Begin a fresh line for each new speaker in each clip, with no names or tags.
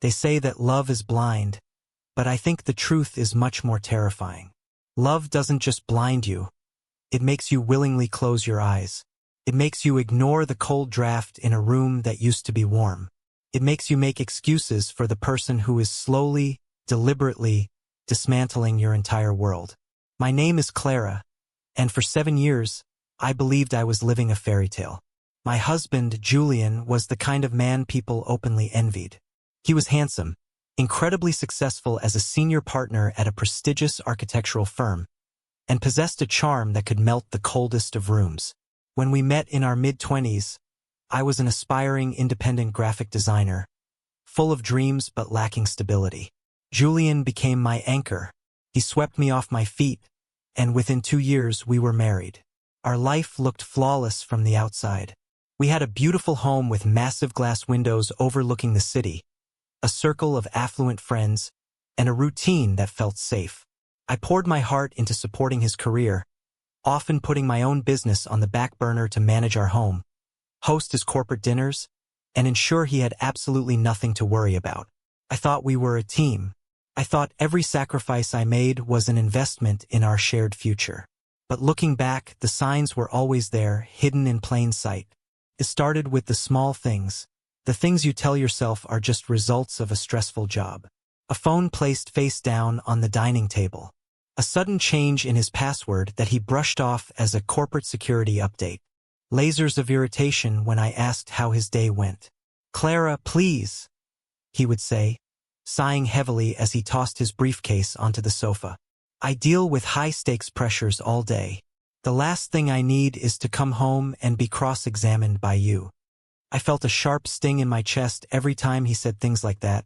They say that love is blind, but I think the truth is much more terrifying. Love doesn't just blind you. It makes you willingly close your eyes. It makes you ignore the cold draft in a room that used to be warm. It makes you make excuses for the person who is slowly, deliberately, dismantling your entire world. My name is Clara, and for 7 years, I believed I was living a fairy tale. My husband, Julian, was the kind of man people openly envied. He was handsome, incredibly successful as a senior partner at a prestigious architectural firm, and possessed a charm that could melt the coldest of rooms. When we met in our mid-20s, I was an aspiring independent graphic designer, full of dreams but lacking stability. Julian became my anchor. He swept me off my feet, and within 2 years we were married. Our life looked flawless from the outside. We had a beautiful home with massive glass windows overlooking the city, a circle of affluent friends, and a routine that felt safe. I poured my heart into supporting his career, often putting my own business on the back burner to manage our home, host his corporate dinners, and ensure he had absolutely nothing to worry about. I thought we were a team. I thought every sacrifice I made was an investment in our shared future. But looking back, the signs were always there, hidden in plain sight. It started with the small things, the things you tell yourself are just results of a stressful job. A phone placed face down on the dining table. A sudden change in his password that he brushed off as a corporate security update. Lasers of irritation when I asked how his day went. "Clara, please," he would say, sighing heavily as he tossed his briefcase onto the sofa. "I deal with high-stakes pressures all day. The last thing I need is to come home and be cross-examined by you." I felt a sharp sting in my chest every time he said things like that,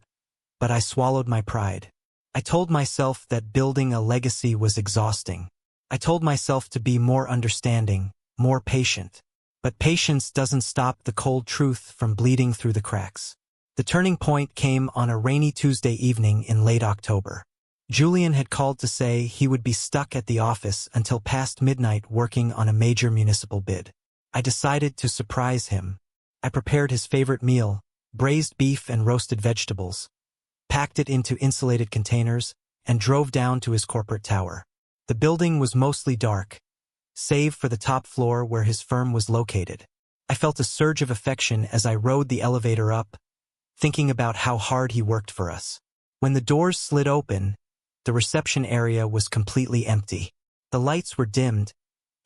but I swallowed my pride. I told myself that building a legacy was exhausting. I told myself to be more understanding, more patient. But patience doesn't stop the cold truth from bleeding through the cracks. The turning point came on a rainy Tuesday evening in late October. Julian had called to say he would be stuck at the office until past midnight working on a major municipal bid. I decided to surprise him. I prepared his favorite meal, braised beef and roasted vegetables, packed it into insulated containers, and drove down to his corporate tower. The building was mostly dark, save for the top floor where his firm was located. I felt a surge of affection as I rode the elevator up, thinking about how hard he worked for us. When the doors slid open, the reception area was completely empty. The lights were dimmed,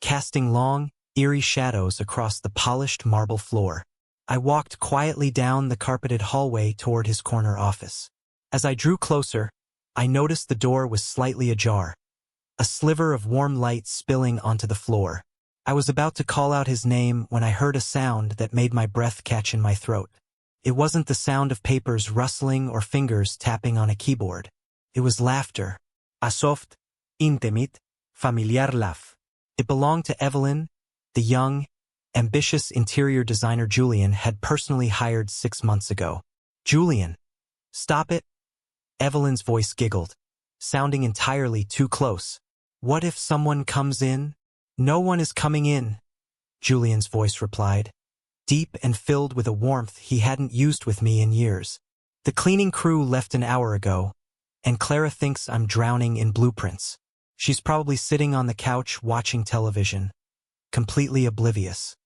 casting long, eerie shadows across the polished marble floor. I walked quietly down the carpeted hallway toward his corner office. As I drew closer, I noticed the door was slightly ajar, a sliver of warm light spilling onto the floor. I was about to call out his name when I heard a sound that made my breath catch in my throat. It wasn't the sound of papers rustling or fingers tapping on a keyboard. It was laughter. A soft, intimate, familiar laugh. It belonged to Evelyn, the young, ambitious interior designer Julian had personally hired 6 months ago. "Julian, stop it." Evelyn's voice giggled, sounding entirely too close. "What if someone comes in?" "No one is coming in," Julian's voice replied, deep and filled with a warmth he hadn't used with me in years. "The cleaning crew left an hour ago, and Clara thinks I'm drowning in blueprints. She's probably sitting on the couch watching television, completely oblivious."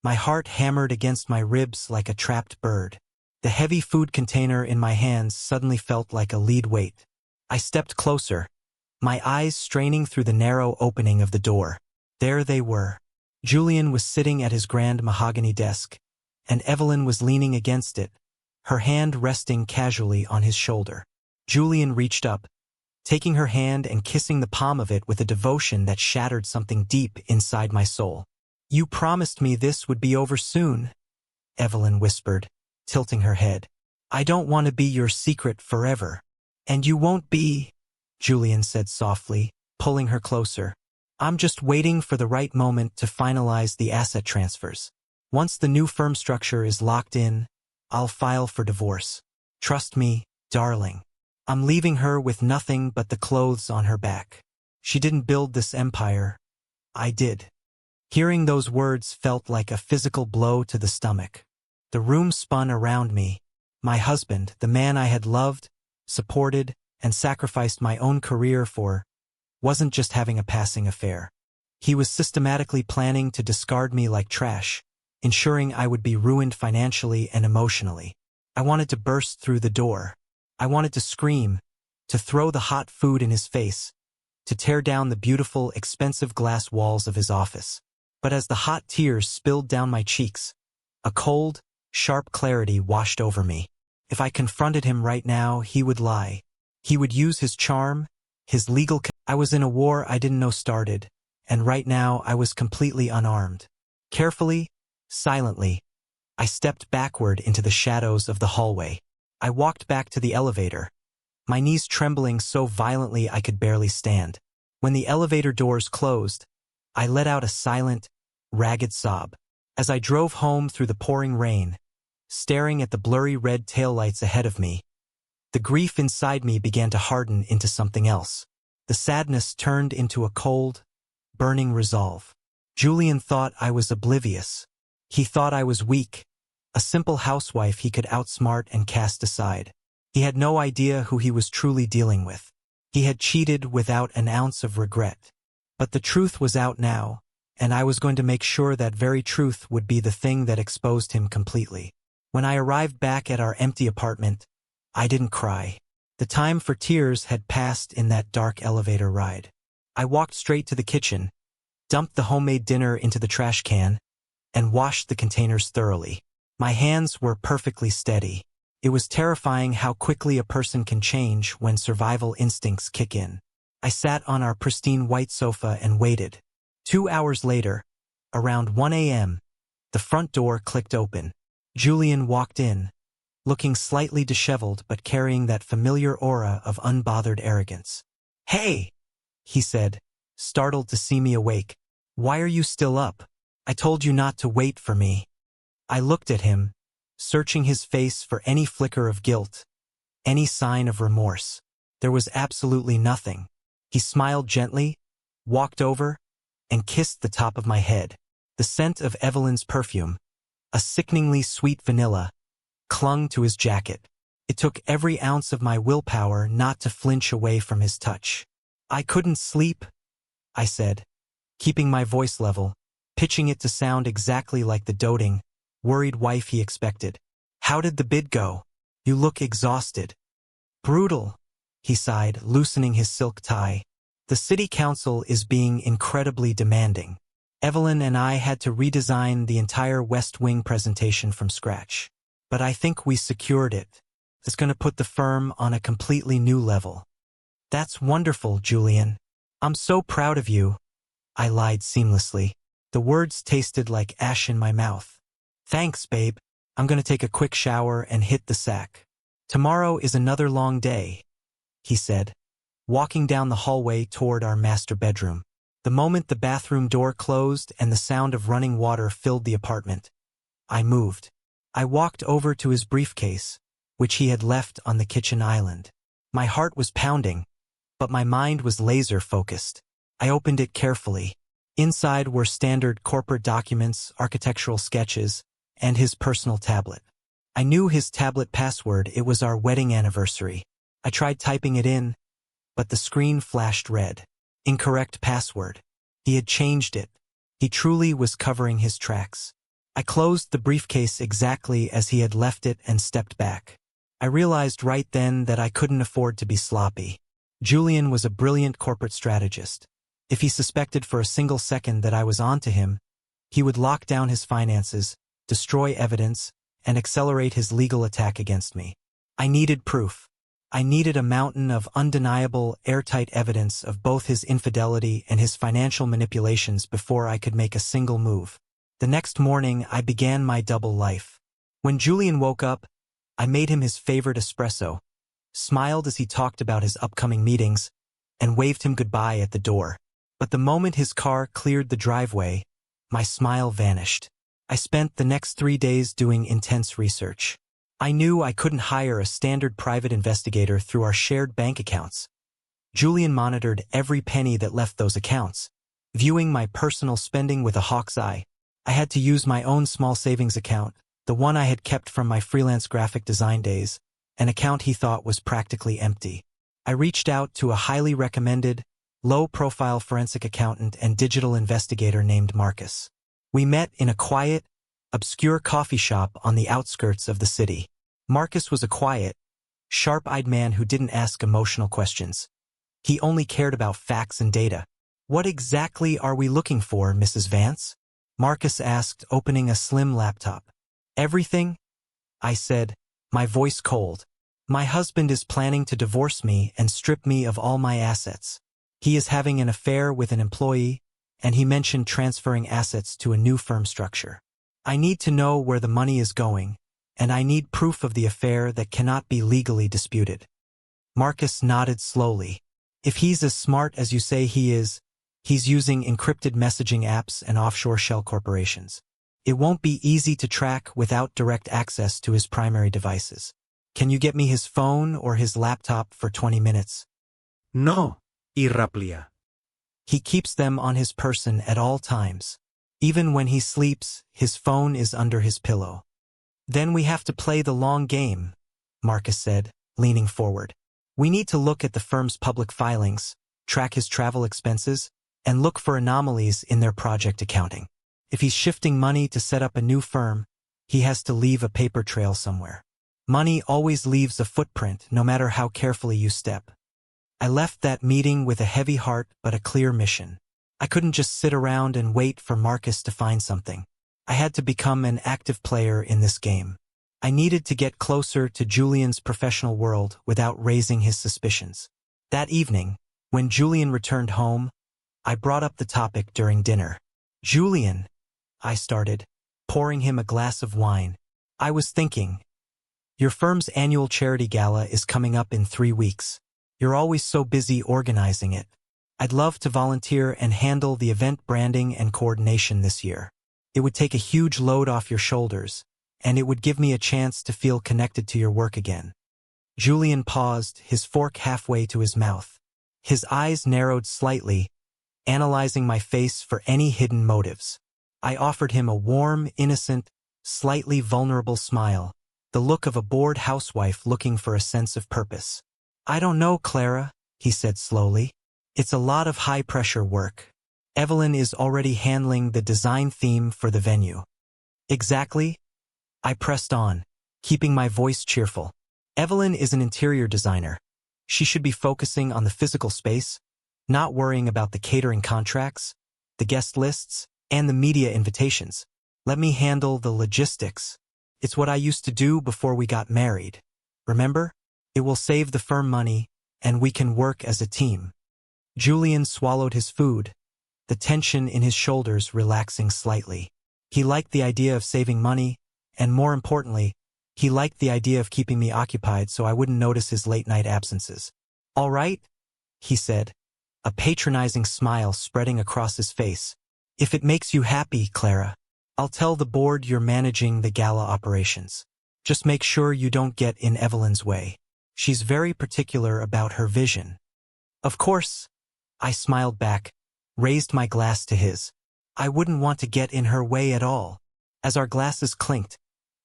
My heart hammered against my ribs like a trapped bird. The heavy food container in my hands suddenly felt like a lead weight. I stepped closer, my eyes straining through the narrow opening of the door. There they were. Julian was sitting at his grand mahogany desk, and Evelyn was leaning against it, her hand resting casually on his shoulder. Julian reached up, taking her hand and kissing the palm of it with a devotion that shattered something deep inside my soul. "You promised me this would be over soon," Evelyn whispered, tilting her head. "I don't want to be your secret forever." "And you won't be," Julian said softly, pulling her closer. "I'm just waiting for the right moment to finalize the asset transfers. Once the new firm structure is locked in, I'll file for divorce. Trust me, darling. I'm leaving her with nothing but the clothes on her back. She didn't build this empire. I did." Hearing those words felt like a physical blow to the stomach. The room spun around me, My husband, the man I had loved, supported, and sacrificed my own career for, wasn't just having a passing affair. He was systematically planning to discard me like trash, ensuring I would be ruined financially and emotionally. I wanted to burst through the door. I wanted to scream, to throw the hot food in his face, to tear down the beautiful, expensive glass walls of his office. But as the hot tears spilled down my cheeks, a cold, sharp clarity washed over me. If I confronted him right now, he would lie. He would use his charm, his legal... I was in a war I didn't know started, and right now I was completely unarmed. Carefully, silently, I stepped backward into the shadows of the hallway. I walked back to the elevator, my knees trembling so violently I could barely stand. When the elevator doors closed, I let out a silent, ragged sob. As I drove home through the pouring rain, staring at the blurry red taillights ahead of me, the grief inside me began to harden into something else. The sadness turned into a cold, burning resolve. Julian thought I was oblivious. He thought I was weak, a simple housewife he could outsmart and cast aside. He had no idea who he was truly dealing with. He had cheated without an ounce of regret. But the truth was out now, and I was going to make sure that very truth would be the thing that exposed him completely. When I arrived back at our empty apartment, I didn't cry. The time for tears had passed in that dark elevator ride. I walked straight to the kitchen, dumped the homemade dinner into the trash can, and washed the containers thoroughly. My hands were perfectly steady. It was terrifying how quickly a person can change when survival instincts kick in. I sat on our pristine white sofa and waited. 2 hours later, around 1 a.m., the front door clicked open. Julian walked in, looking slightly disheveled but carrying that familiar aura of unbothered arrogance. "Hey!" he said, startled to see me awake. "Why are you still up? I told you not to wait for me." I looked at him, searching his face for any flicker of guilt, any sign of remorse. There was absolutely nothing. He smiled gently, walked over, and kissed the top of my head. The scent of Evelyn's perfume, a sickeningly sweet vanilla, clung to his jacket. It took every ounce of my willpower not to flinch away from his touch. "I couldn't sleep," I said, keeping my voice level, pitching it to sound exactly like the doting, worried wife he expected. "How did the bid go? You look exhausted." "Brutal," he sighed, loosening his silk tie. "The city council is being incredibly demanding. Evelyn and I had to redesign the entire West Wing presentation from scratch. But I think we secured it. It's going to put the firm on a completely new level." "That's wonderful, Julian. I'm so proud of you," I lied seamlessly. The words tasted like ash in my mouth. "Thanks, babe. I'm going to take a quick shower and hit the sack. Tomorrow is another long day," he said, walking down the hallway toward our master bedroom. The moment the bathroom door closed and the sound of running water filled the apartment, I moved. I walked over to his briefcase, which he had left on the kitchen island. My heart was pounding, but my mind was laser-focused. I opened it carefully. Inside were standard corporate documents, architectural sketches, and his personal tablet. I knew his tablet password. It was our wedding anniversary. I tried typing it in, but the screen flashed red. Incorrect password. He had changed it. He truly was covering his tracks. I closed the briefcase exactly as he had left it and stepped back. I realized right then that I couldn't afford to be sloppy. Julian was a brilliant corporate strategist. If he suspected for a single second that I was onto him, he would lock down his finances, destroy evidence, and accelerate his legal attack against me. I needed proof. I needed a mountain of undeniable, airtight evidence of both his infidelity and his financial manipulations before I could make a single move. The next morning, I began my double life. When Julian woke up, I made him his favorite espresso, smiled as he talked about his upcoming meetings, and waved him goodbye at the door. But the moment his car cleared the driveway, my smile vanished. I spent the next 3 days doing intense research. I knew I couldn't hire a standard private investigator through our shared bank accounts. Julian monitored every penny that left those accounts, viewing my personal spending with a hawk's eye. I had to use my own small savings account, the one I had kept from my freelance graphic design days, an account he thought was practically empty. I reached out to a highly recommended, low-profile forensic accountant and digital investigator named Marcus. We met in a quiet, obscure coffee shop on the outskirts of the city. Marcus was a quiet, sharp-eyed man who didn't ask emotional questions. He only cared about facts and data. "What exactly are we looking for, Mrs. Vance?" Marcus asked, opening a slim laptop. "Everything," I said, my voice cold. "My husband is planning to divorce me and strip me of all my assets. He is having an affair with an employee, and he mentioned transferring assets to a new firm structure. I need to know where the money is going, and I need proof of the affair that cannot be legally disputed." Marcus nodded slowly. "If he's as smart as you say he is, he's using encrypted messaging apps and offshore shell corporations. It won't be easy to track without direct access to his primary devices. Can you get me his phone or his laptop for 20 minutes?
No, Irraplia.
He keeps them on his person at all times. Even when he sleeps, his phone is under his pillow." "Then we have to play the long game," Marcus said, leaning forward. "We need to look at the firm's public filings, track his travel expenses, and look for anomalies in their project accounting. If he's shifting money to set up a new firm, he has to leave a paper trail somewhere. Money always leaves a footprint, no matter how carefully you step." I left that meeting with a heavy heart but a clear mission. I couldn't just sit around and wait for Marcus to find something. I had to become an active player in this game. I needed to get closer to Julian's professional world without raising his suspicions. That evening, when Julian returned home, I brought up the topic during dinner. "Julian," I started, pouring him a glass of wine. "I was thinking, your firm's annual charity gala is coming up in 3 weeks. You're always so busy organizing it. I'd love to volunteer and handle the event branding and coordination this year. It would take a huge load off your shoulders, and it would give me a chance to feel connected to your work again." Julian paused, his fork halfway to his mouth. His eyes narrowed slightly, analyzing my face for any hidden motives. I offered him a warm, innocent, slightly vulnerable smile, the look of a bored housewife looking for a sense of purpose. "I don't know, Clara," he said slowly. "It's a lot of high-pressure work. Evelyn is already handling the design theme for the venue." "Exactly?" I pressed on, keeping my voice cheerful. "Evelyn is an interior designer. She should be focusing on the physical space, not worrying about the catering contracts, the guest lists, and the media invitations. Let me handle the logistics. It's what I used to do before we got married. Remember? It will save the firm money, and we can work as a team." Julian swallowed his food, the tension in his shoulders relaxing slightly. He liked the idea of saving money, and more importantly, he liked the idea of keeping me occupied so I wouldn't notice his late-night absences. "All right," he said, a patronizing smile spreading across his face. "If it makes you happy, Clara, I'll tell the board you're managing the gala operations. Just make sure you don't get in Evelyn's way. She's very particular about her vision." "Of course," I smiled back, raised my glass to his. I wouldn't want to get in her way at all. As our glasses clinked,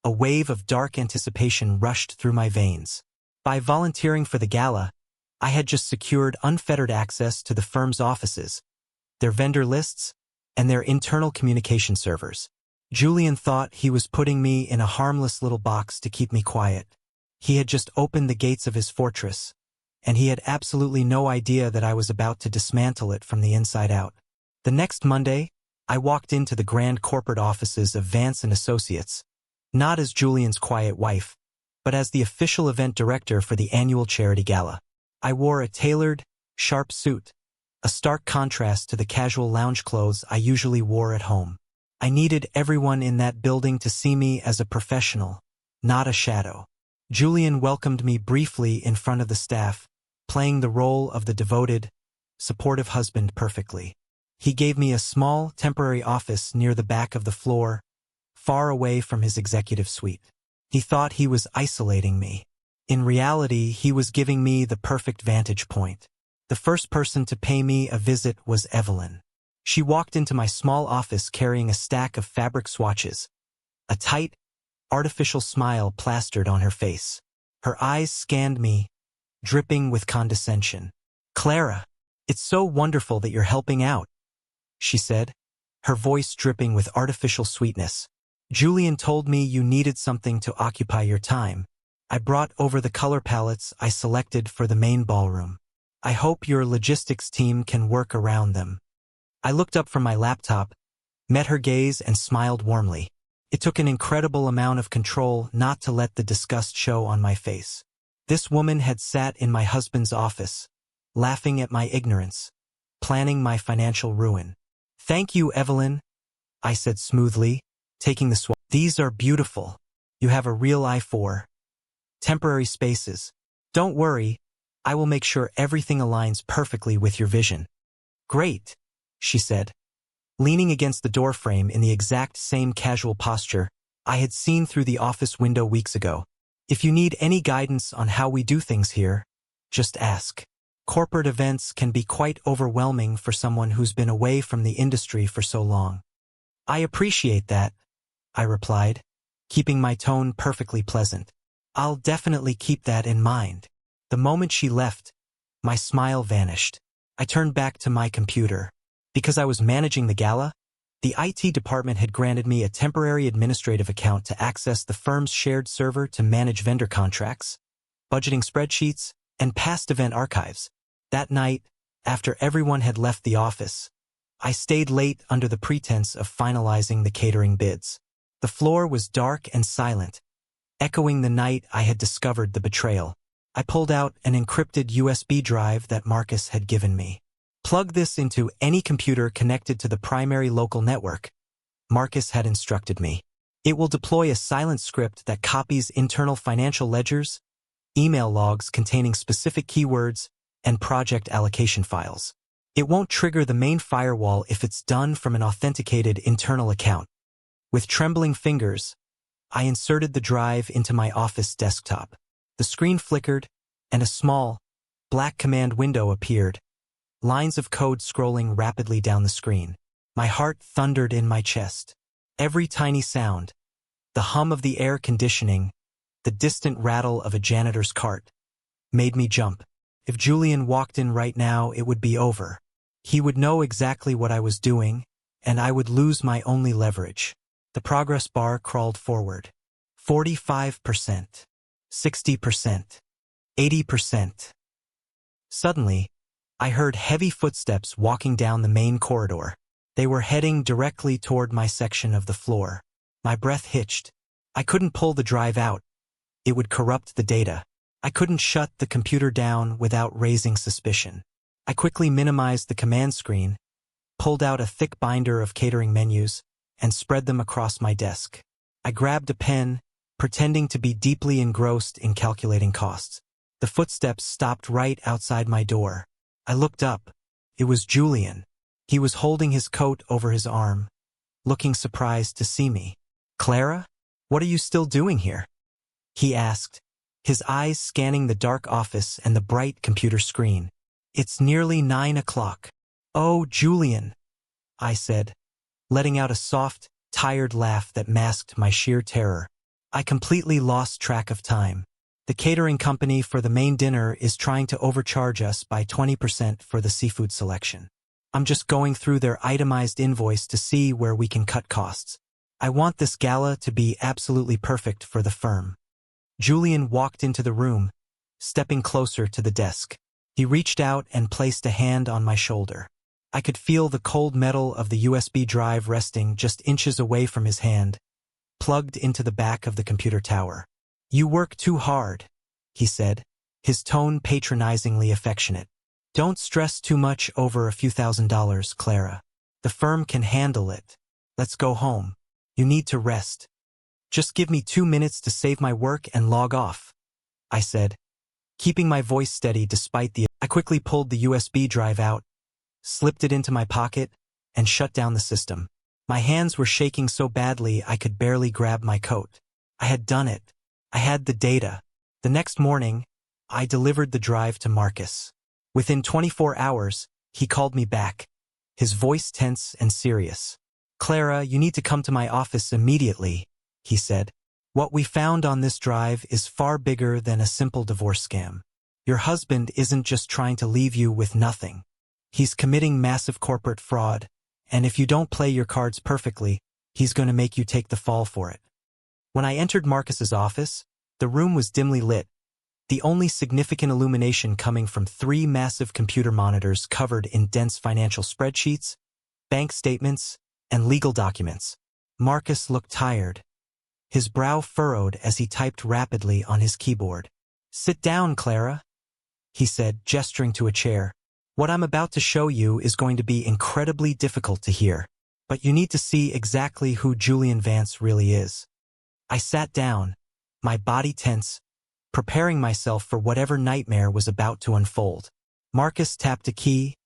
a wave of dark anticipation rushed through my veins. By volunteering for the gala, I had just secured unfettered access to the firm's offices, their vendor lists, and their internal communication servers. Julian thought he was putting me in a harmless little box to keep me quiet. He had just opened the gates of his fortress, and he had absolutely no idea that I was about to dismantle it from the inside out. The next Monday, I walked into the grand corporate offices of Vance & Associates, not as Julian's quiet wife, but as the official event director for the annual charity gala. I wore a tailored, sharp suit, a stark contrast to the casual lounge clothes I usually wore at home. I needed everyone in that building to see me as a professional, not a shadow. Julian welcomed me briefly in front of the staff, playing the role of the devoted, supportive husband perfectly. He gave me a small, temporary office near the back of the floor, far away from his executive suite. He thought he was isolating me. In reality, he was giving me the perfect vantage point. The first person to pay me a visit was Evelyn. She walked into my small office carrying a stack of fabric swatches, a tight, artificial smile plastered on her face. Her eyes scanned me, dripping with condescension. "Clara, it's so wonderful that you're helping out," she said, her voice dripping with artificial sweetness. "Julian told me you needed something to occupy your time. I brought over the color palettes I selected for the main ballroom. I hope your logistics team can work around them." I looked up from my laptop, met her gaze, and smiled warmly. It took an incredible amount of control not to let the disgust show on my face. This woman had sat in my husband's office, laughing at my ignorance, planning my financial ruin. "Thank you, Evelyn," I said smoothly, taking the swap. "These are beautiful. You have a real eye for temporary spaces. Don't worry, I will make sure everything aligns perfectly with your vision." "Great," she said, leaning against the doorframe in the exact same casual posture I had seen through the office window weeks ago. "If you need any guidance on how we do things here, just ask. Corporate events can be quite overwhelming for someone who's been away from the industry for so long." "I appreciate that," I replied, keeping my tone perfectly pleasant. "I'll definitely keep that in mind." The moment she left, my smile vanished. I turned back to my computer. Because I was managing the gala, the IT department had granted me a temporary administrative account to access the firm's shared server to manage vendor contracts, budgeting spreadsheets, and past event archives. That night, after everyone had left the office, I stayed late under the pretense of finalizing the catering bids. The floor was dark and silent, echoing the night I had discovered the betrayal. I pulled out an encrypted USB drive that Marcus had given me. "Plug this into any computer connected to the primary local network," Marcus had instructed me. "It will deploy a silent script that copies internal financial ledgers, email logs containing specific keywords, and project allocation files. It won't trigger the main firewall if it's done from an authenticated internal account." With trembling fingers, I inserted the drive into my office desktop. The screen flickered, and a small, black command window appeared, lines of code scrolling rapidly down the screen. My heart thundered in my chest. Every tiny sound, the hum of the air conditioning, the distant rattle of a janitor's cart, made me jump. If Julian walked in right now, it would be over. He would know exactly what I was doing, and I would lose my only leverage. The progress bar crawled forward. 45%, 60%, 80%. Suddenly, I heard heavy footsteps walking down the main corridor. They were heading directly toward my section of the floor. My breath hitched. I couldn't pull the drive out. It would corrupt the data. I couldn't shut the computer down without raising suspicion. I quickly minimized the command screen, pulled out a thick binder of catering menus, and spread them across my desk. I grabbed a pen, pretending to be deeply engrossed in calculating costs. The footsteps stopped right outside my door. I looked up. It was Julian. He was holding his coat over his arm, looking surprised to see me. "Clara, what are you still doing here?" he asked, his eyes scanning the dark office and the bright computer screen. "It's nearly 9 o'clock. "Oh, Julian," I said, letting out a soft, tired laugh that masked my sheer terror. "I completely lost track of time. The catering company for the main dinner is trying to overcharge us by 20% for the seafood selection. I'm just going through their itemized invoice to see where we can cut costs. I want this gala to be absolutely perfect for the firm." Julian walked into the room, stepping closer to the desk. He reached out and placed a hand on my shoulder. I could feel the cold metal of the USB drive resting just inches away from his hand, plugged into the back of the computer tower. "You work too hard," he said, his tone patronizingly affectionate. "Don't stress too much over a few $1,000s, Clara. The firm can handle it. Let's go home. You need to rest. Just give me 2 minutes to save my work and log off," I said, keeping my voice steady despite the... I quickly pulled the USB drive out, slipped it into my pocket, and shut down the system. My hands were shaking so badly I could barely grab my coat. I had done it. I had the data. The next morning, I delivered the drive to Marcus. Within 24 hours, he called me back, his voice tense and serious. "Clara, you need to come to my office immediately," he said, What we found on this drive is far bigger than a simple divorce scam. Your husband isn't just trying to leave you with nothing. He's committing massive corporate fraud, and if you don't play your cards perfectly, he's going to make you take the fall for it. When I entered Marcus's office, the room was dimly lit, the only significant illumination coming from 3 massive computer monitors covered in dense financial spreadsheets, bank statements, and legal documents. Marcus looked tired, his brow furrowed as he typed rapidly on his keyboard. "Sit down, Clara," he said, gesturing to a chair. "What I'm about to show you is going to be incredibly difficult to hear, but you need to see exactly who Julian Vance really is." I sat down, my body tense, preparing myself for whatever nightmare was about to unfold. Marcus tapped a key,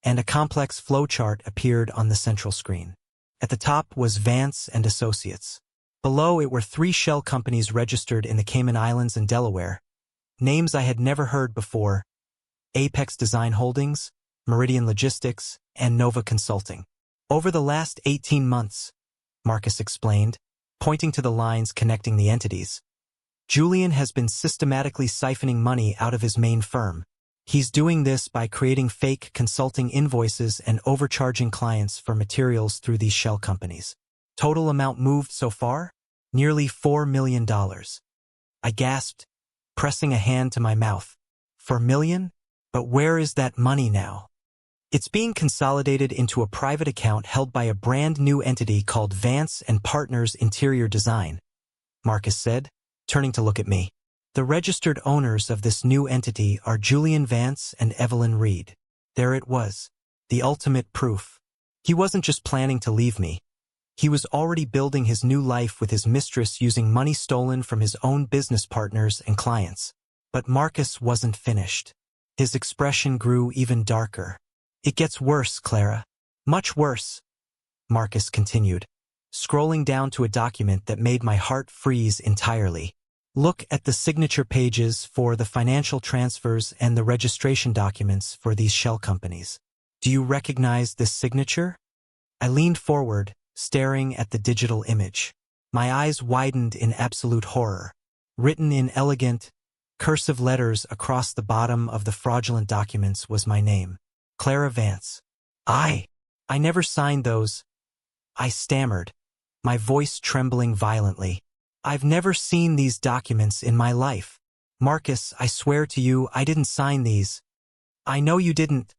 and a complex flowchart appeared on the central screen. At the top was Vance and Associates. Below it were 3 shell companies registered in the Cayman Islands and Delaware, names I had never heard before: Apex Design Holdings, Meridian Logistics, and Nova Consulting. "Over the last 18 months, Marcus explained, pointing to the lines connecting the entities, Julian has been systematically siphoning money out of his main firm. He's doing this by creating fake consulting invoices and overcharging clients for materials through these shell companies. Total amount moved so far? Nearly $4 million. I gasped, pressing a hand to my mouth. $4 million? But where is that money now? It's being consolidated into a private account held by a brand new entity called Vance and Partners Interior Design, Marcus said, turning to look at me. The registered owners of this new entity are Julian Vance and Evelyn Reed. There it was, the ultimate proof. He wasn't just planning to leave me. He was already building his new life with his mistress using money stolen from his own business partners and clients. But Marcus wasn't finished. His expression grew even darker. "It gets worse, Clara. Much worse," Marcus continued, scrolling down to a document that made my heart freeze entirely. "Look at the signature pages for the financial transfers and the registration documents for these shell companies. Do you recognize this signature?" I leaned forward, staring at the digital image. My eyes widened in absolute horror. Written in elegant, cursive letters across the bottom of the fraudulent documents was my name, Clara Vance. I never signed those," I stammered, my voice trembling violently. "I've never seen these documents in my life. Marcus, I swear to you, I didn't sign these." "I know you didn't,"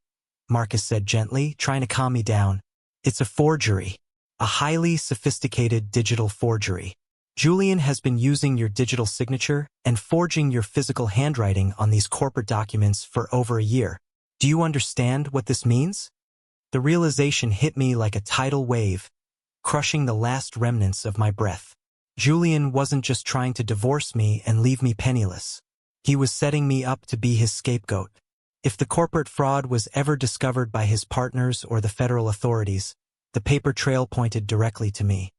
Marcus said gently, trying to calm me down. "It's a forgery. A highly sophisticated digital forgery. Julian has been using your digital signature and forging your physical handwriting on these corporate documents for over a year. Do you understand what this means?" The realization hit me like a tidal wave, crushing the last remnants of my breath. Julian wasn't just trying to divorce me and leave me penniless. He was setting me up to be his scapegoat. If the corporate fraud was ever discovered by his partners or the federal authorities, the paper trail pointed directly to me.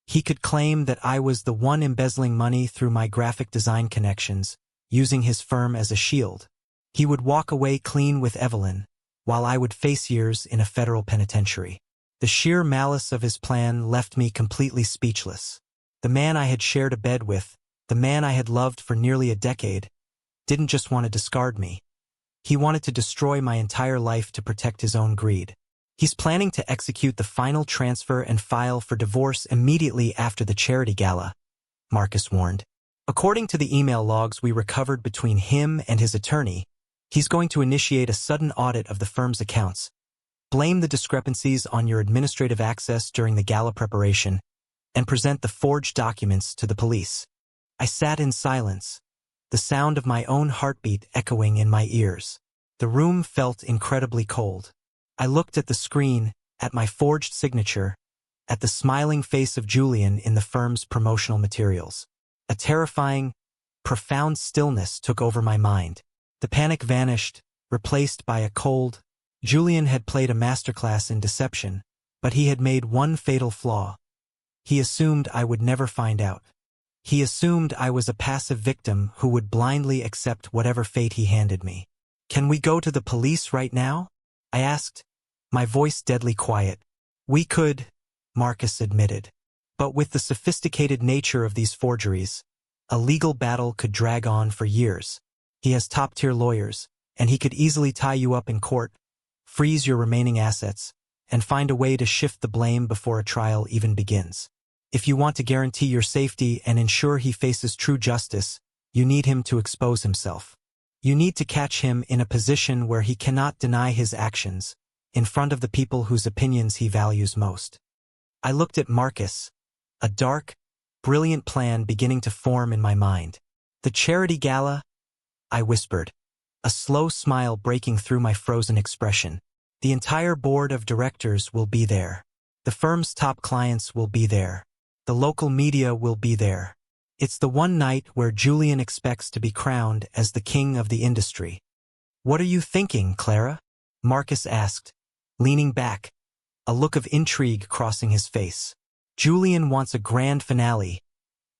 He could claim that I was the one embezzling money through my graphic design connections, using his firm as a shield. He would walk away clean with Evelyn, while I would face years in a federal penitentiary. The sheer malice of his plan left me completely speechless. The man I had shared a bed with, the man I had loved for nearly a decade, didn't just want to discard me. He wanted to destroy my entire life to protect his own greed. He's planning to execute the final transfer and file for divorce immediately after the charity gala, Marcus warned. According to the email logs we recovered between him and his attorney, he's going to initiate a sudden audit of the firm's accounts, blame the discrepancies on your administrative access during the gala preparation, and present the forged documents to the police. I sat in silence, the sound of my own heartbeat echoing in my ears. The room felt incredibly cold. I looked at the screen, at my forged signature, at the smiling face of Julian in the firm's promotional materials. A terrifying, profound stillness took over my mind. The panic vanished, replaced by a cold. Julian had played a masterclass in deception, but he had made one fatal flaw. He assumed I would never find out. He assumed I was a passive victim who would blindly accept whatever fate he handed me. "Can we go to the police right now?" I asked, my voice deadly quiet. "We could," Marcus admitted. But with the sophisticated nature of these forgeries, a legal battle could drag on for years. He has top-tier lawyers, and he could easily tie you up in court, freeze your remaining assets, and find a way to shift the blame before a trial even begins. If you want to guarantee your safety and ensure he faces true justice, you need him to expose himself. You need to catch him in a position where he cannot deny his actions, in front of the people whose opinions he values most. I looked at Marcus, a dark, brilliant plan beginning to form in my mind. The charity gala? I whispered, a slow smile breaking through my frozen expression. The entire board of directors will be there. The firm's top clients will be there. The local media will be there. It's the one night where Julian expects to be crowned as the king of the industry. What are you thinking, Clara? Marcus asked, leaning back, a look of intrigue crossing his face. Julian wants a grand finale,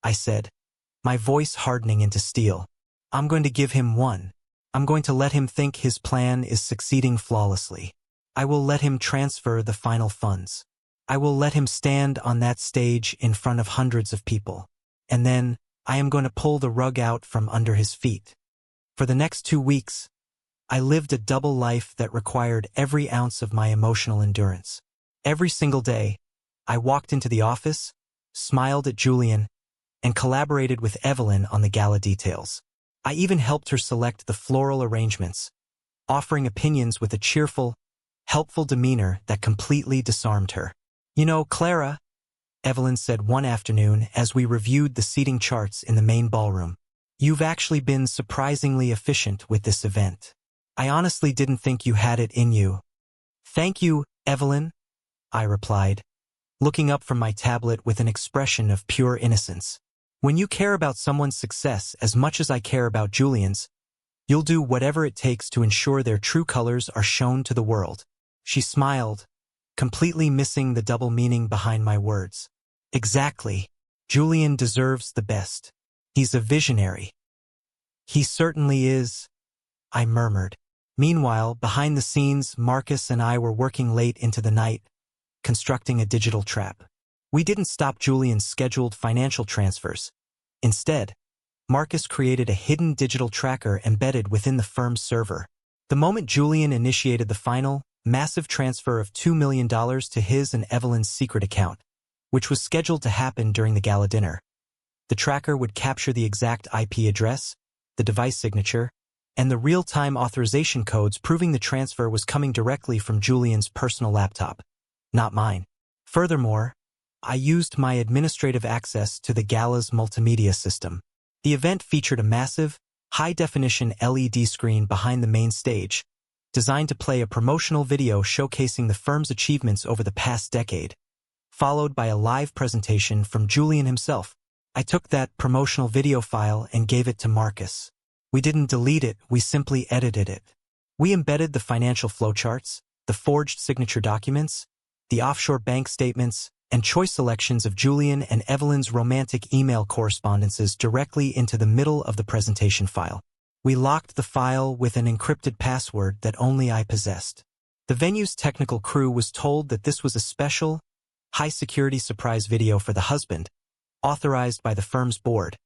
I said, my voice hardening into steel. I'm going to give him one. I'm going to let him think his plan is succeeding flawlessly. I will let him transfer the final funds. I will let him stand on that stage in front of hundreds of people. And then, I am going to pull the rug out from under his feet. For the next 2 weeks, I lived a double life that required every ounce of my emotional endurance. Every single day, I walked into the office, smiled at Julian, and collaborated with Evelyn on the gala details. I even helped her select the floral arrangements, offering opinions with a cheerful, helpful demeanor that completely disarmed her. You know, Clara, Evelyn said one afternoon as we reviewed the seating charts in the main ballroom, you've actually been surprisingly efficient with this event. I honestly didn't think you had it in you. Thank you, Evelyn, I replied, looking up from my tablet with an expression of pure innocence. When you care about someone's success as much as I care about Julian's, you'll do whatever it takes to ensure their true colors are shown to the world. She smiled, completely missing the double meaning behind my words. Exactly. Julian deserves the best. He's a visionary. He certainly is, I murmured. Meanwhile, behind the scenes, Marcus and I were working late into the night, constructing a digital trap. We didn't stop Julian's scheduled financial transfers. Instead, Marcus created a hidden digital tracker embedded within the firm's server. The moment Julian initiated the final, massive transfer of $2 million to his and Evelyn's secret account, which was scheduled to happen during the gala dinner, the tracker would capture the exact IP address, the device signature, and the real-time authorization codes proving the transfer was coming directly from Julian's personal laptop, not mine. Furthermore, I used my administrative access to the gala's multimedia system. The event featured a massive, high-definition LED screen behind the main stage, designed to play a promotional video showcasing the firm's achievements over the past decade, followed by a live presentation from Julian himself. I took that promotional video file and gave it to Marcus. We didn't delete it, we simply edited it. We embedded the financial flowcharts, the forged signature documents, the offshore bank statements, and choice selections of Julian and Evelyn's romantic email correspondences directly into the middle of the presentation file. We locked the file with an encrypted password that only I possessed. The venue's technical crew was told that this was a special, high-security surprise video for the husband, authorized by the firm's board,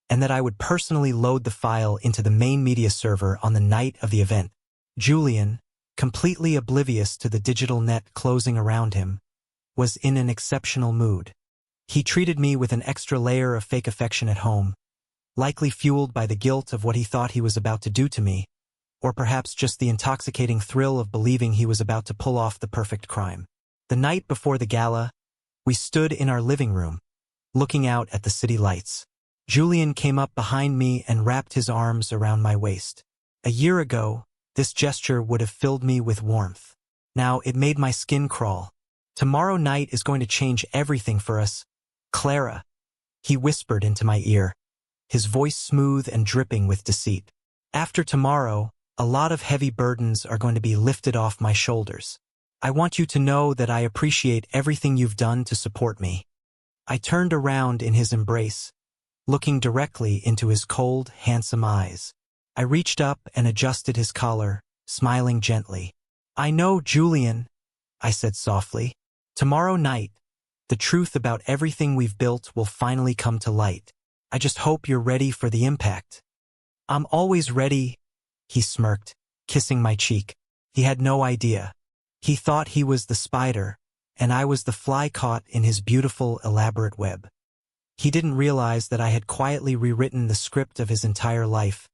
and that I would personally load the file into the main media server on the night of the event. Julian, completely oblivious to the digital net closing around him, was in an exceptional mood. He treated me with an extra layer of fake affection at home, likely fueled by the guilt of what he thought he was about to do to me, or perhaps just the intoxicating thrill of believing he was about to pull off the perfect crime. The night before the gala, we stood in our living room, looking out at the city lights. Julian came up behind me and wrapped his arms around my waist. A year ago, this gesture would have filled me with warmth. Now it made my skin crawl. Tomorrow night is going to change everything for us, Clara, he whispered into my ear, his voice smooth and dripping with deceit. After tomorrow, a lot of heavy burdens are going to be lifted off my shoulders. I want you to know that I appreciate everything you've done to support me. I turned around in his embrace, looking directly into his cold, handsome eyes. I reached up and adjusted his collar, smiling gently. I know, Julian, I said softly. Tomorrow night, The truth about everything we've built will finally come to light. I just hope you're ready for the impact. I'm always ready, he smirked, kissing my cheek. He had no idea. He thought he was the spider, and I was the fly caught in his beautiful, elaborate web. He didn't realize that I had quietly rewritten the script of his entire life,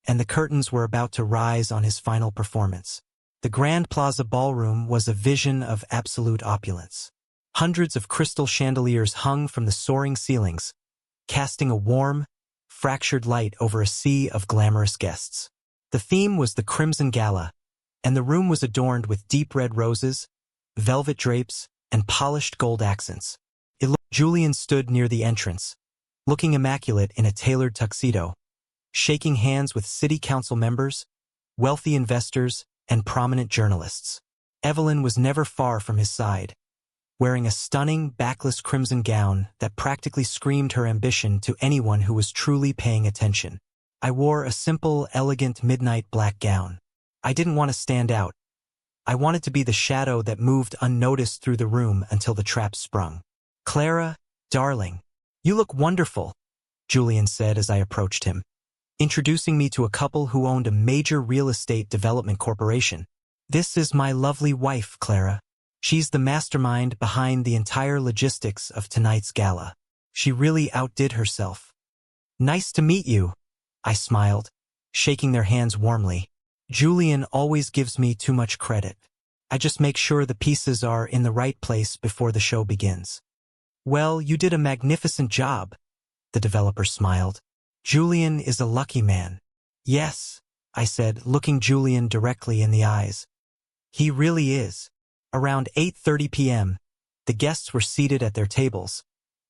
and the curtains were about to rise on his final performance. The Grand Plaza Ballroom was a vision of absolute opulence. Hundreds of crystal chandeliers hung from the soaring ceilings, casting a warm, fractured light over a sea of glamorous guests. The theme was the Crimson Gala, and the room was adorned with deep red roses, velvet drapes, and polished gold accents. Julian stood near the entrance, looking immaculate in a tailored tuxedo, shaking hands with city council members, wealthy investors, and prominent journalists. Evelyn was never far from his side, wearing a stunning, backless crimson gown that practically screamed her ambition to anyone who was truly paying attention. I wore a simple, elegant midnight black gown. I didn't want to stand out. I wanted to be the shadow that moved unnoticed through the room until the trap sprung. "Clara, darling, you look wonderful," Julian said as I approached him, introducing me to a couple who owned a major real estate development corporation. "This is my lovely wife, Clara. She's the mastermind behind the entire logistics of tonight's gala. She really outdid herself." "Nice to meet you," I smiled, shaking their hands warmly. Julian always gives me too much credit. I just make sure the pieces are in the right place before the show begins. "Well, you did a magnificent job," the developer smiled. "Julian is a lucky man." "Yes," I said, looking Julian directly in the eyes. "He really is." Around 8:30 p.m., the guests were seated at their tables,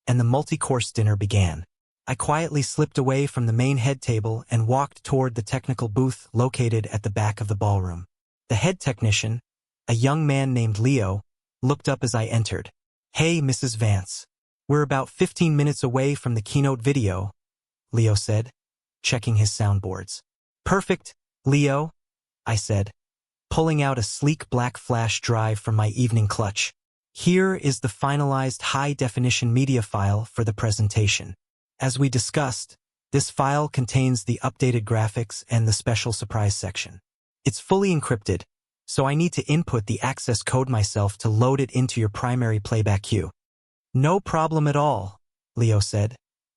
and the multi-course dinner began. I quietly slipped away from the main head table and walked toward the technical booth located at the back of the ballroom. The head technician, a young man named Leo, looked up as I entered. "Hey, Mrs. Vance. We're about 15 minutes away from the keynote video," Leo said, checking his soundboards. "Perfect, Leo," I said, pulling out a sleek black flash drive from my evening clutch. "Here is the finalized high-definition media file for the presentation. As we discussed, this file contains the updated graphics and the special surprise section. It's fully encrypted, so I need to input the access code myself to load it into your primary playback queue." "No problem at all," Leo said,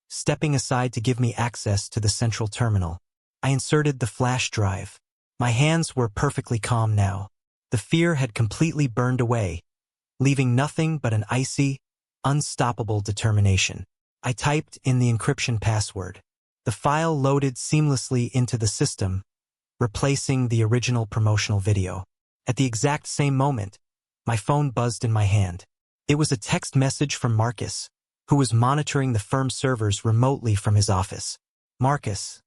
stepping aside to give me access to the central terminal. I inserted the flash drive. My hands were perfectly calm now. The fear had completely burned away, leaving nothing but an icy, unstoppable determination. I typed in the encryption password. The file loaded seamlessly into the system, replacing the original promotional video. At the exact same moment, my phone buzzed in my hand. It was a text message from Marcus, who was monitoring the firm's servers remotely from his office. Marcus.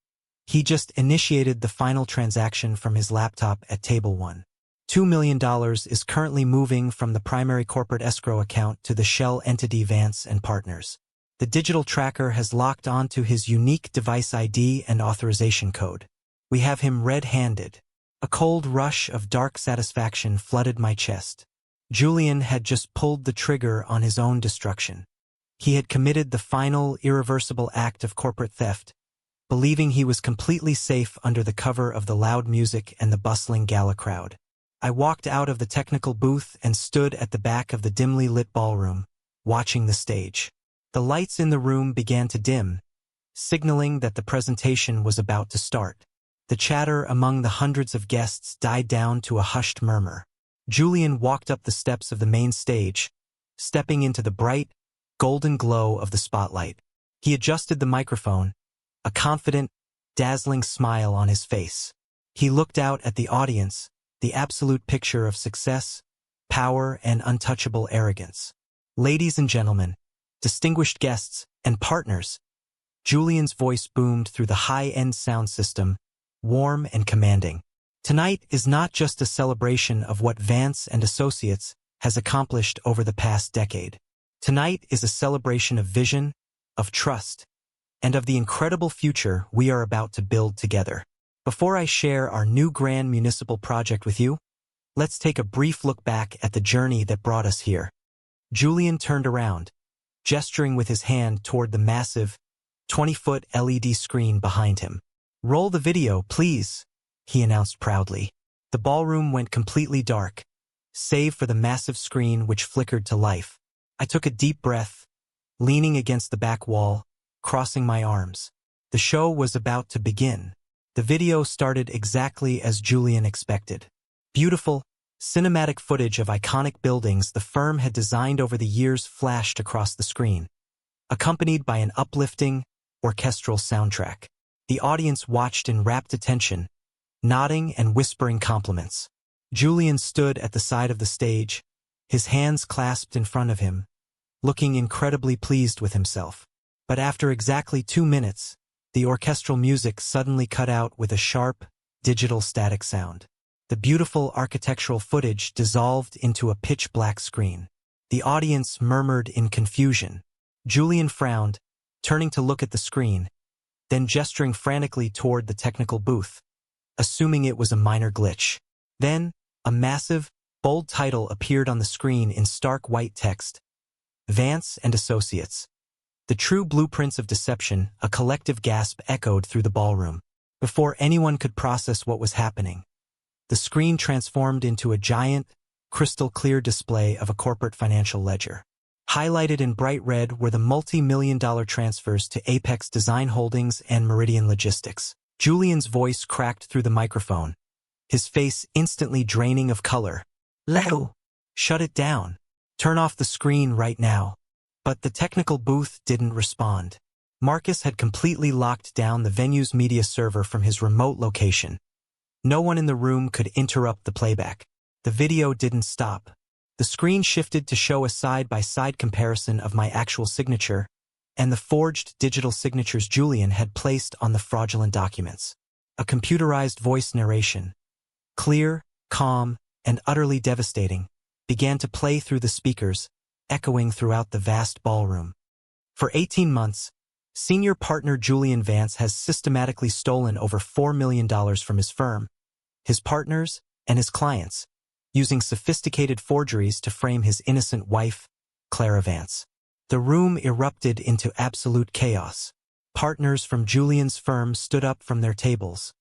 He just initiated the final transaction from his laptop at Table 1. $2 million is currently moving from the primary corporate escrow account to the shell entity Vance and Partners. The digital tracker has locked onto his unique device ID and authorization code. We have him red-handed. A cold rush of dark satisfaction flooded my chest. Julian had just pulled the trigger on his own destruction. He had committed the final, irreversible act of corporate theft, believing he was completely safe under the cover of the loud music and the bustling gala crowd. I walked out of the technical booth and stood at the back of the dimly lit ballroom, watching the stage. The lights in the room began to dim, signaling that the presentation was about to start. The chatter among the hundreds of guests died down to a hushed murmur. Julian walked up the steps of the main stage, stepping into the bright, golden glow of the spotlight. He adjusted the microphone, a confident, dazzling smile on his face. He looked out at the audience, the absolute picture of success, power, and untouchable arrogance. "Ladies and gentlemen, distinguished guests, and partners," Julian's voice boomed through the high-end sound system, warm and commanding. "Tonight is not just a celebration of what Vance and Associates has accomplished over the past decade. Tonight is a celebration of vision, of trust, and of the incredible future we are about to build together. Before I share our new grand municipal project with you, let's take a brief look back at the journey that brought us here. Julian turned around, gesturing with his hand toward the massive, 20-foot LED screen behind him. "Roll the video, please," he announced proudly. The ballroom went completely dark, save for the massive screen which flickered to life. I took a deep breath, leaning against the back wall, crossing my arms. The show was about to begin. The video started exactly as Julian expected. Beautiful, cinematic footage of iconic buildings the firm had designed over the years flashed across the screen, accompanied by an uplifting, orchestral soundtrack. The audience watched in rapt attention, nodding and whispering compliments. Julian stood at the side of the stage, his hands clasped in front of him, looking incredibly pleased with himself. But after exactly 2 minutes, the orchestral music suddenly cut out with a sharp, digital static sound. The beautiful architectural footage dissolved into a pitch-black screen. The audience murmured in confusion. Julian frowned, turning to look at the screen, then gesturing frantically toward the technical booth, assuming it was a minor glitch. Then, a massive, bold title appeared on the screen in stark white text. Vance and Associates. The true blueprints of deception. A collective gasp echoed through the ballroom. Before anyone could process what was happening, the screen transformed into a giant, crystal-clear display of a corporate financial ledger. Highlighted in bright red were the multi-million-dollar transfers to Apex Design Holdings and Meridian Logistics. Julian's voice cracked through the microphone, his face instantly draining of color. "Leo, shut it down. Turn off the screen right now." But the technical booth didn't respond. Marcus had completely locked down the venue's media server from his remote location. No one in the room could interrupt the playback. The video didn't stop. The screen shifted to show a side-by-side comparison of my actual signature and the forged digital signatures Julian had placed on the fraudulent documents. A computerized voice narration, clear, calm, and utterly devastating, began to play through the speakers, echoing throughout the vast ballroom. For 18 months, senior partner Julian Vance has systematically stolen over $4 million from his firm, his partners, and his clients, using sophisticated forgeries to frame his innocent wife, Clara Vance. The room erupted into absolute chaos. Partners from Julian's firm stood up from their tables,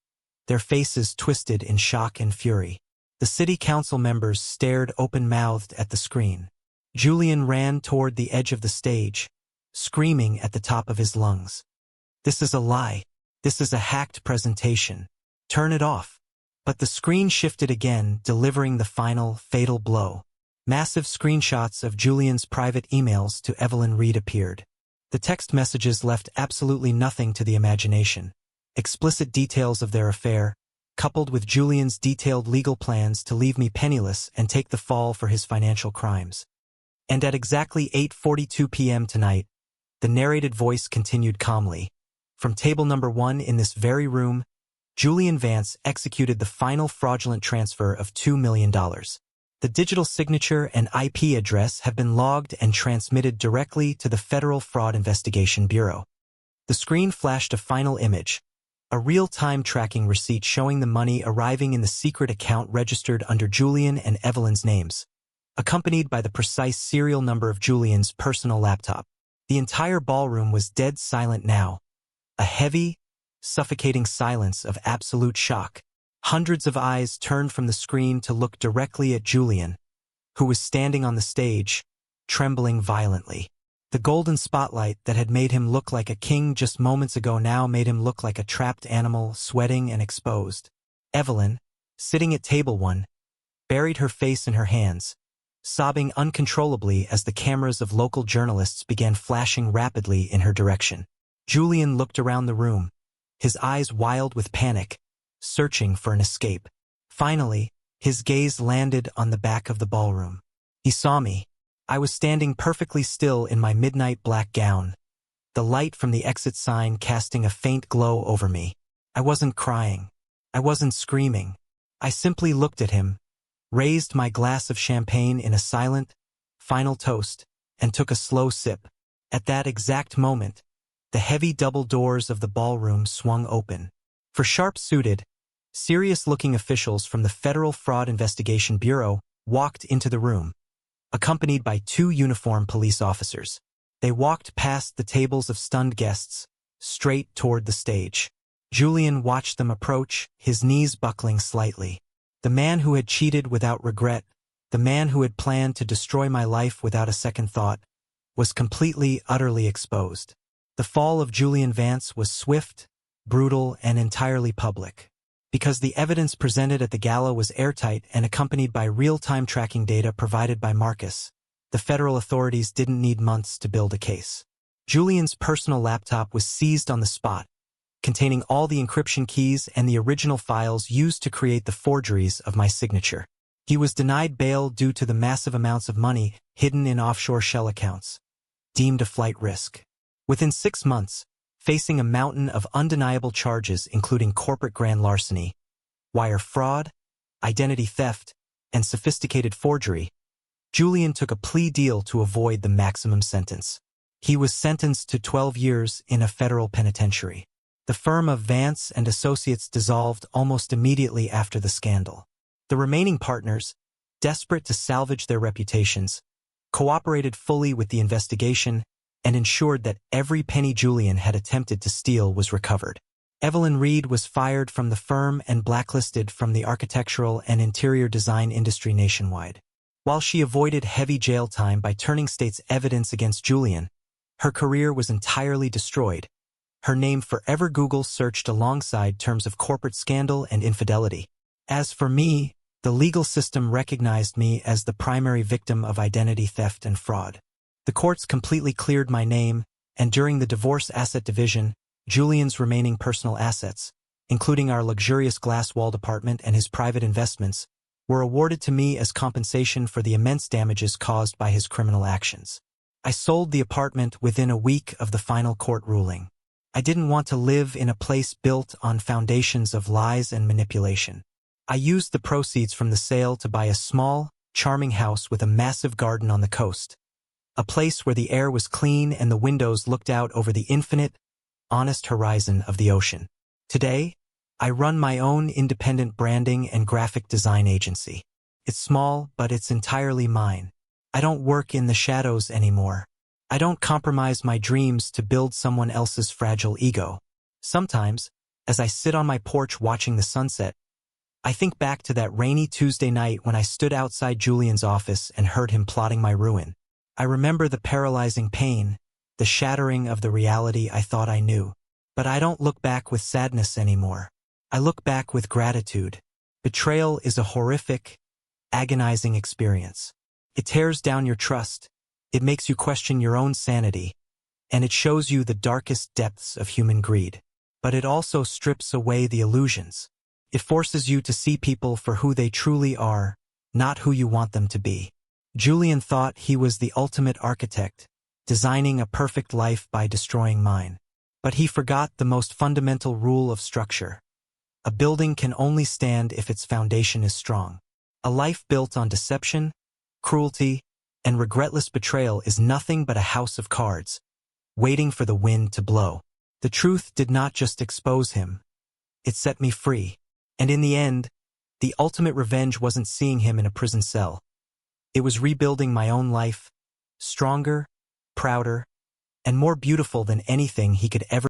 their faces twisted in shock and fury. The city council members stared open-mouthed at the screen. Julian ran toward the edge of the stage, screaming at the top of his lungs. "This is a lie. This is a hacked presentation. Turn it off." But the screen shifted again, delivering the final, fatal blow. Massive screenshots of Julian's private emails to Evelyn Reed appeared. The text messages left absolutely nothing to the imagination. Explicit details of their affair, coupled with Julian's detailed legal plans to leave me penniless and take the fall for his financial crimes. And at exactly 8:42 p.m. tonight, the narrated voice continued calmly. From table number 1 in this very room, Julian Vance executed the final fraudulent transfer of $2 million. The digital signature and IP address have been logged and transmitted directly to the Federal Fraud Investigation Bureau. The screen flashed a final image, a real-time tracking receipt showing the money arriving in the secret account registered under Julian and Evelyn's names, accompanied by the precise serial number of Julian's personal laptop. The entire ballroom was dead silent now, a heavy, suffocating silence of absolute shock. Hundreds of eyes turned from the screen to look directly at Julian, who was standing on the stage, trembling violently. The golden spotlight that had made him look like a king just moments ago now made him look like a trapped animal, sweating and exposed. Evelyn, sitting at table 1, buried her face in her hands, sobbing uncontrollably as the cameras of local journalists began flashing rapidly in her direction. Julian looked around the room, his eyes wild with panic, searching for an escape. Finally, his gaze landed on the back of the ballroom. He saw me. I was standing perfectly still in my midnight black gown, the light from the exit sign casting a faint glow over me. I wasn't crying. I wasn't screaming. I simply looked at him, raised my glass of champagne in a silent, final toast, and took a slow sip. At that exact moment, the heavy double doors of the ballroom swung open. For sharp-suited, serious-looking officials from the Federal Fraud Investigation Bureau walked into the room, accompanied by 2 uniformed police officers. They walked past the tables of stunned guests, straight toward the stage. Julian watched them approach, his knees buckling slightly. The man who had cheated without regret, the man who had planned to destroy my life without a second thought, was completely, utterly exposed. The fall of Julian Vance was swift, brutal, and entirely public. Because the evidence presented at the gala was airtight and accompanied by real-time tracking data provided by Marcus, the federal authorities didn't need months to build a case. Julian's personal laptop was seized on the spot, containing all the encryption keys and the original files used to create the forgeries of my signature. He was denied bail due to the massive amounts of money hidden in offshore shell accounts, deemed a flight risk. Within 6 months, facing a mountain of undeniable charges including corporate grand larceny, wire fraud, identity theft, and sophisticated forgery, Julian took a plea deal to avoid the maximum sentence. He was sentenced to 12 years in a federal penitentiary. The firm of Vance and Associates dissolved almost immediately after the scandal. The remaining partners, desperate to salvage their reputations, cooperated fully with the investigation and ensured that every penny Julian had attempted to steal was recovered. Evelyn Reed was fired from the firm and blacklisted from the architectural and interior design industry nationwide. While she avoided heavy jail time by turning state's evidence against Julian, her career was entirely destroyed. Her name forever Google searched alongside terms of corporate scandal and infidelity. As for me, the legal system recognized me as the primary victim of identity theft and fraud. The courts completely cleared my name, and during the divorce asset division, Julian's remaining personal assets, including our luxurious glass-walled apartment and his private investments, were awarded to me as compensation for the immense damages caused by his criminal actions. I sold the apartment within a week of the final court ruling. I didn't want to live in a place built on foundations of lies and manipulation. I used the proceeds from the sale to buy a small, charming house with a massive garden on the coast, a place where the air was clean and the windows looked out over the infinite, honest horizon of the ocean. Today, I run my own independent branding and graphic design agency. It's small, but it's entirely mine. I don't work in the shadows anymore. I don't compromise my dreams to build someone else's fragile ego. Sometimes, as I sit on my porch watching the sunset, I think back to that rainy Tuesday night when I stood outside Julian's office and heard him plotting my ruin. I remember the paralyzing pain, the shattering of the reality I thought I knew. But I don't look back with sadness anymore. I look back with gratitude. Betrayal is a horrific, agonizing experience. It tears down your trust. It makes you question your own sanity, and it shows you the darkest depths of human greed. But it also strips away the illusions. It forces you to see people for who they truly are, not who you want them to be. Julian thought he was the ultimate architect, designing a perfect life by destroying mine. But he forgot the most fundamental rule of structure. A building can only stand if its foundation is strong. A life built on deception, cruelty, and regretless betrayal is nothing but a house of cards, waiting for the wind to blow. The truth did not just expose him. It set me free. And in the end, the ultimate revenge wasn't seeing him in a prison cell. It was rebuilding my own life, stronger, prouder, and more beautiful than anything he could ever